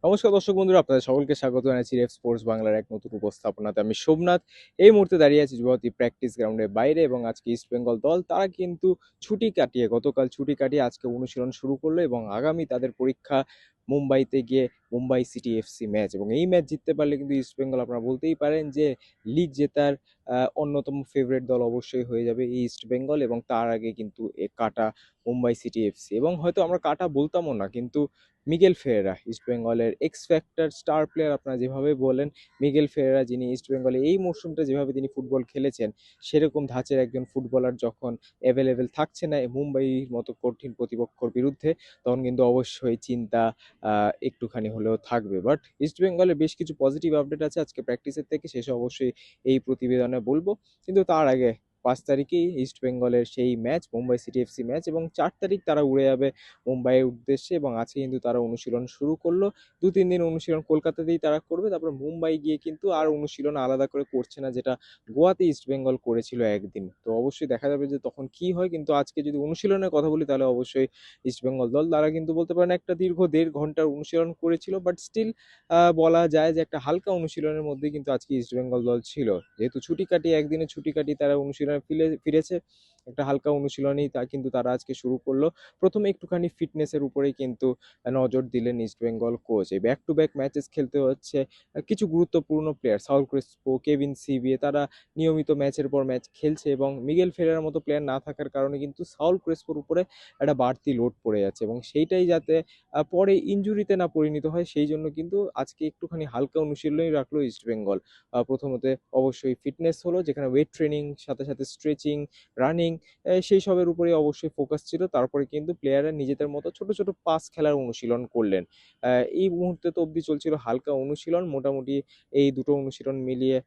নমস্কার দর্শক বন্ধুরা, আপনাদের সকলকে স্বাগত জানাচ্ছি রেফ স্পোর্টস বাংলার এক নতুন উপস্থাপনাতে। আমি সোমনাথ। এই মুহূর্তে দাঁড়িয়ে আছি যুবতী প্র্যাকটিস গ্রাউন্ডের বাইরে এবং আজকে ইস্ট বেঙ্গল দল তারা কিন্তু গতকাল ছুটি কাটিয়ে আজকে অনুশীলন শুরু করলো এবং আগামী তাদের পরীক্ষা মুম্বাইতে গিয়ে মুম্বাই সিটি এফসি ম্যাচ, এবং এই ম্যাচ জিততে পারলে কিন্তু ইস্ট বেঙ্গল আপনারা বলতেই পারেন যে লিগ জেতার অন্যতম ফেভারিট দল অবশ্যই হয়ে যাবে এই ইস্ট বেঙ্গল। এবং তার আগে কিন্তু কাটা মুম্বাই সিটি এফসি, এবং হয়তো আমরা কাটা বলতামও না, কিন্তু মিগেল ফেরেরা ইস্ট বেঙ্গলের এক্স ফ্যাক্টর স্টার প্লেয়ার আপনারা যেভাবে বলেন, মিগেল ফেরেরা যিনি ইস্ট বেঙ্গলে এই মরশুমটা যেভাবে তিনি ফুটবল খেলেছেন, সেরকম ধাঁচের একজন ফুটবলার যখন অ্যাভেলেবেল থাকছে না মুম্বাইয়ের মতো কঠিন প্রতিপক্ষর বিরুদ্ধে, তখন কিন্তু অবশ্যই চিন্তা একটুখানি হলেও থাকবে। বাট ইস্ট বেঙ্গলের বেশ কিছু পজিটিভ আপডেট আছে আজকে প্র্যাকটিসের থেকে, শেষে অবশ্যই এই প্রতিবেদনে বলবো। কিন্তু তার আগে 5 তারিখেই ইস্ট বেঙ্গলের সেই match, Mumbai city FC match, এবং 4 তারিখ তারা উড়ে যাবে মুম্বাইয়ের উদ্দেশ্যে। এবং আজকে কিন্তু তারা অনুশীলন শুরু করলো। 2-3 দিন অনুশীলন কলকাতাতেই তারা করবে, তারপর মুম্বাই গিয়ে কিন্তু আর অনুশীলন আলাদা করে করছে না, যেটা গোয়াতে ইস্ট বেঙ্গল করেছিল একদিন। তো অবশ্যই দেখা যাবে যে তখন কি হয়। কিন্তু আজকে যদি অনুশীলনের কথা বলি, তাহলে অবশ্যই ইস্ট বেঙ্গল দল তারা কিন্তু বলতে পারেন একটা দীর্ঘ 1.5 ঘন্টার অনুশীলন করেছিল, বাট স্টিল বলা যায় যে একটা হালকা অনুশীলনের মধ্যে কিন্তু আজকে ইস্ট বেঙ্গল দল ছিল। যেহেতু ছুটি কাটিয়ে একদিনে ছুটি কাটিয়ে তারা অনুশীলনে ফিরেছে, একটা হালকা অনুশীলনেই তা কিন্তু তারা আজকে শুরু করলো। প্রথমে একটুখানি ফিটনেসের উপরেই কিন্তু নজর দিলেন ইস্ট বেঙ্গল কোচ। এই ব্যাক টু ব্যাক ম্যাচেস খেলতে হচ্ছে কিছু গুরুত্বপূর্ণ player, Saul Crespo, Kevin CBA, তারা নিয়মিত ম্যাচের পর ম্যাচ খেলছে, এবং মিগেল ফেরার মতো প্লেয়ার না থাকার কারণে কিন্তু সাউল ক্রিস্পোর উপরে একটা বাড়তি লোড পড়ে যাচ্ছে, এবং সেইটাই যাতে পরে ইনজুরিতে না পরিণত হয়, সেই জন্য কিন্তু আজকে একটুখানি হালকা অনুশীলনই রাখলো ইস্ট বেঙ্গল। প্রথমত অবশ্যই ফিটনেস হলো, যেখানে ওয়েট ট্রেনিং সাথে সাথে স্ট্রেচিং, রানিং, সেই সবের উপরে অবশ্যই ফোকাস ছিল। তারপরে কিন্তু প্লেয়াররা নিজেদের মতো ছোট ছোট পাস খেলার অনুশীলন করলেন। এই মুহূর্তে তো অবধি চলছিল হালকা অনুশীলন, মোটামুটি এই দুটো অনুশীলন মিলিয়ে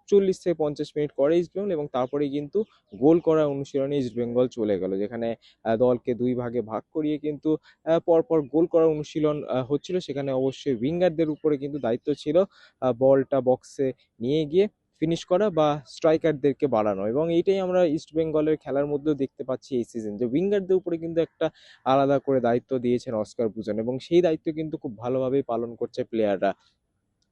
40 থেকে 50 মিনিট করে ইস্ট বেঙ্গল, এবং তারপরে কিন্তু গোল করা অনুশীলনে ইস্ট বেঙ্গল চলে গেল, যেখানে দলকে দুই ভাগে ভাগ করিয়ে কিন্তু পরপর গোল করা অনুশীলন হচ্ছিল। সেখানে অবশ্যই উইঙ্গারদের উপরে কিন্তু দায়িত্ব ছিল বলটা বক্সে নিয়ে গিয়ে ফিনিশ করা বা স্ট্রাইকারদেরকে বাড়ানো, এবং এইটাই আমরা ইস্ট বেঙ্গলের খেলার মধ্যেও দেখতে পাচ্ছি এই সিজন, যে উইঙ্গারদের উপরে কিন্তু একটা আলাদা করে দায়িত্ব দিয়েছেন অস্কার বুজন, এবং সেই দায়িত্ব কিন্তু খুব ভালোভাবেই পালন করছে প্লেয়াররা।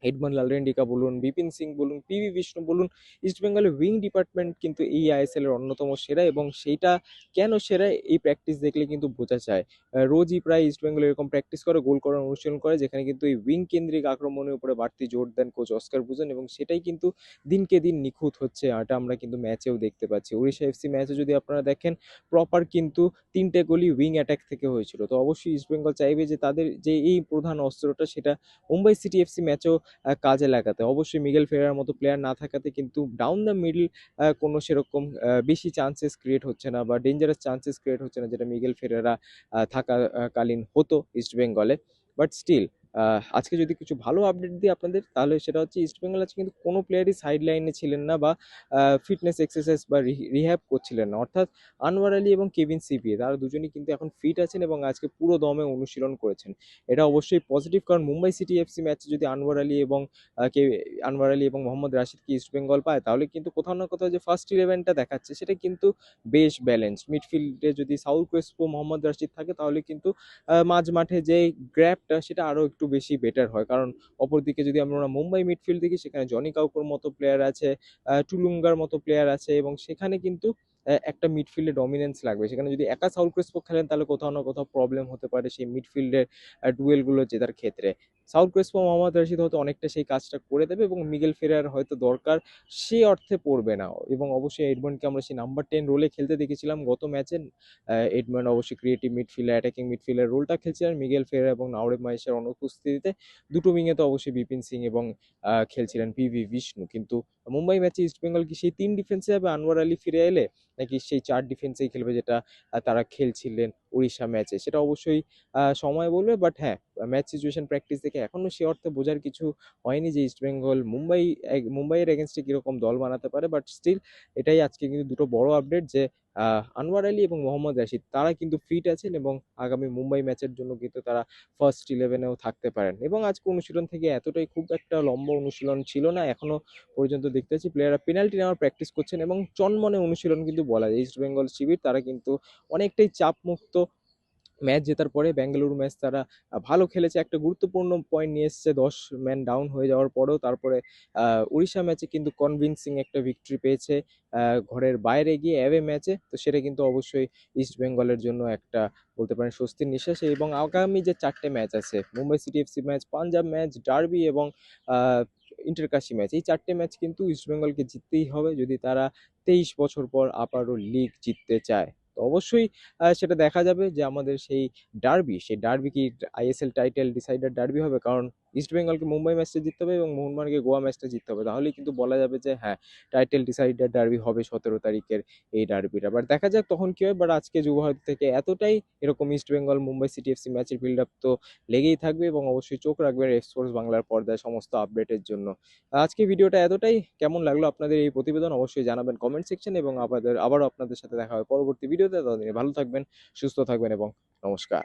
এডমন্ড লালরেন্ডিকা বলুন, বিপিন সিং বলুন, পিভি বিষ্ণু বলুন, ইস্টবেঙ্গলের উইং ডিপার্টমেন্ট কিন্তু এই আইএসএল এর অন্যতম সেরা, এবং সেইটা কেন সেরা এই প্র্যাকটিস দেখলে কিন্তু বোঝা যায়। রোজই প্রায় ইস্টবেঙ্গল এরকম প্র্যাকটিস করে, গোল করার অনুশীলন করে, যেখানে কিন্তু এই উইং কেন্দ্রিক আক্রমণের উপরে বাড়তি জোর দেন কোচ অস্কার বুজন, এবং সেটাই কিন্তু দিনকে দিন নিখুঁত হচ্ছে। এটা আমরা কিন্তু ম্যাচেও দেখতে পাচ্ছি। ওড়িশা এফসি ম্যাচে যদি আপনারা দেখেন, প্রপার কিন্তু 3টে গোলই উইং অ্যাটাক থেকে হয়েছিল। তো অবশ্যই ইস্টবেঙ্গল চাইবে যে তাদের যে এই প্রধান অস্ত্রটা, সেটা মুম্বাই সিটি এফসি ম্যাচেও কাজে লাগাতে। অবশ্যই মিগেল ফেরার মতো প্লেয়ার না থাকাতে কিন্তু ডাউন দ্য মিডল কোনো সেরকম বেশি চান্সেস ক্রিয়েট হচ্ছে না, বা ডেঞ্জারাস চান্সেস ক্রিয়েট হচ্ছে না, যেটা মিগেল ফেরেরা থাকাকালীন হতো ইস্ট বেঙ্গলে। বাট স্টিল আজকে যদি কিছু ভালো আপডেট দিই আপনাদের, তাহলে সেটা হচ্ছে ইস্ট বেঙ্গল আজকে কিন্তু কোনো প্লেয়ারই সাইড লাইনে ছিলেন না, বা ফিটনেস এক্সারসাইজ বা রিহ্যাব করছিলেন না। অর্থাৎ আনোয়ার আলী এবং কেভিন সিপিএ তারা দুজনেই কিন্তু এখন ফিট আছেন, এবং আজকে পুরো দমে অনুশীলন করেছেন। এটা অবশ্যই পজিটিভ, কারণ মুম্বাই সিটি এফসি ম্যাচে যদি আনোয়ার আলী এবং মোহাম্মদ রাশিদকে ইস্ট বেঙ্গল পায়, তাহলে কিন্তু কোথাও না কোথাও যে ফার্স্ট ইলেভেনটা দেখাচ্ছে, সেটা কিন্তু বেশ ব্যালেন্সড। মিডফিল্ডে যদি সাউল ক্রেসপো, মোহাম্মদ রাশিদ থাকে, তাহলে কিন্তু মাঝ মাঠে যে গ্র্যাপটা, সেটা আরও একটু বেশি বেটার হয়। কারণ অপরদিকে যদি আমরা মুম্বাই মিডফিল্ড দেখি, সেখানে জনি কাউকোর মতো প্লেয়ার আছে, টুলুঙ্গার মতো প্লেয়ার আছে, এবং সেখানে কিন্তু একটা মিডফিল্ডে ডমিনেন্স লাগবে। সেখানে যদি একা সাউল ক্রেসপো খেলেন, তাহলে কোথাও না কোথাও প্রবলেম হতে পারে সেই মিডফিল্ডের ডুয়েলগুলো জেতার ক্ষেত্রে। সাউল ক্রেসপো, মোহাম্মদ রাশিদ হয়তো অনেকটা সেই কাজটা করে দেবে, এবং মিগেল ফেরার হয়তো দরকার সে অর্থে পড়বে না। এবং অবশ্যই এডমন্ডকে আমরা সেই নাম্বার 10 রোলে খেলতে দেখেছিলাম গত ম্যাচে। এডমন্ড অবশ্যই ক্রিয়েটিভ মিডফিল্ডার, অ্যাটাকিং মিডফিল্ডার রোলটা খেলছিলেন। মিগেল ফেরা এবং নাওরেব মাহেশের অনুপস্থিতিতে দুটো উইংয়ে তো অবশ্যই বিপিন সিং এবং খেলছিলেন পিভি বিষ্ণু। কিন্তু মুম্বাই ম্যাচে ইস্টবেঙ্গল কি সেই 3 ডিফেন্সে যাবে আনোয়ার আলী ফিরে এলে, নাকি সেই 4 ডিফেন্সেই খেলবে, যেটা তারা খেলছিলেন উড়িষ্যা ম্যাচে, সেটা অবশ্যই সময় বলবে। বাট হ্যাঁ, ম্যাচ সিচুয়েশন প্র্যাকটিস দেখে এখনো সে অর্থে বোঝার কিছু হয়নি যে ইস্টবেঙ্গল মুম্বাইয়ের এগেনস্টে কিরকম দল বানাতে পারে। বাট স্টিল এটাই আজকে কিন্তু দুটো বড় আপডেট, যে আনোয়ার আলী এবং মোহাম্মদ রাশিদ তারা কিন্তু ফিট আছেন, এবং আগামী মুম্বাই ম্যাচের জন্য কিন্তু তারা ফার্স্ট ইলেভেনেও থাকতে পারেন। এবং আজকে অনুশীলন থেকে এতটাই খুব একটা লম্বা অনুশীলন ছিল না, এখনো পর্যন্ত দেখতে পাচ্ছি প্লেয়াররা পেনাল্টি নেওয়ার প্র্যাকটিস করছেন, এবং চনমনে অনুশীলন কিন্তু বলা যায়। ইস্ট বেঙ্গল শিবির তারা কিন্তু অনেকটাই চাপমুক্ত ম্যাচ জেতার পরে বেঙ্গালুরু ম্যাচ তারা ভালো খেলেছে, একটা গুরুত্বপূর্ণ পয়েন্ট নিয়ে এসেছে 10 ম্যান ডাউন হয়ে যাওয়ার পরেও। তারপরে উড়িষ্যা ম্যাচে কিন্তু কনভিনসিং একটা ভিক্টরি পেয়েছে ঘরের বাইরে গিয়ে অ্যাওয়ে ম্যাচে। তো সেটা কিন্তু অবশ্যই ইস্ট বেঙ্গলের জন্য একটা বলতে পারেন স্বস্তির নিঃশ্বাস। এবং আগামী যে 4টে ম্যাচ আছে, Mumbai city FC match, Punjab match, derby এবং ইন্টারকাশি ম্যাচ, এই 4টে ম্যাচ কিন্তু ইস্ট বেঙ্গলকে জিততেই হবে যদি তারা 23 বছর পর আবারও লিগ জিততে চায়। তো অবশ্যই সেটা দেখা যাবে যে আমাদের সেই ডার্বি কি আইএসএল টাইটেল ডিসাইডার ডার্বি হবে, কারণ ইস্ট বেঙ্গলকে মুম্বাই ম্যাচটা জিততে হবে এবং মোহনবাগানকে গোয়া ম্যাচটা জিততে হবে, তাহলেই কিন্তু বলা যাবে যে হ্যাঁ, টাইটেল ডিসাইডার ডার্বি হবে 17 তারিখের এই ডার্বিটা। বাট দেখা যাক তখন কি হয়। বাট আজকে যুব ভারতী থেকে এতটাই, এরকম east Bengal Mumbai city FC ম্যাচের বিল্ড আপ তো লেগেই থাকবে এবং অবশ্যই চোখ রাখবেন স্পোর্টস বাংলার পর্দায় সমস্ত আপডেটের জন্য। আজকে ভিডিওটা এতটাই, কেমন লাগলো আপনাদের এই প্রতিবেদন অবশ্যই জানাবেন কমেন্ট সেকশন, এবং আবারও আপনাদের সাথে দেখা হবে পরবর্তী ভিডিওতে। ততদিন ভালো থাকবেন, সুস্থ থাকবেন এবং নমস্কার।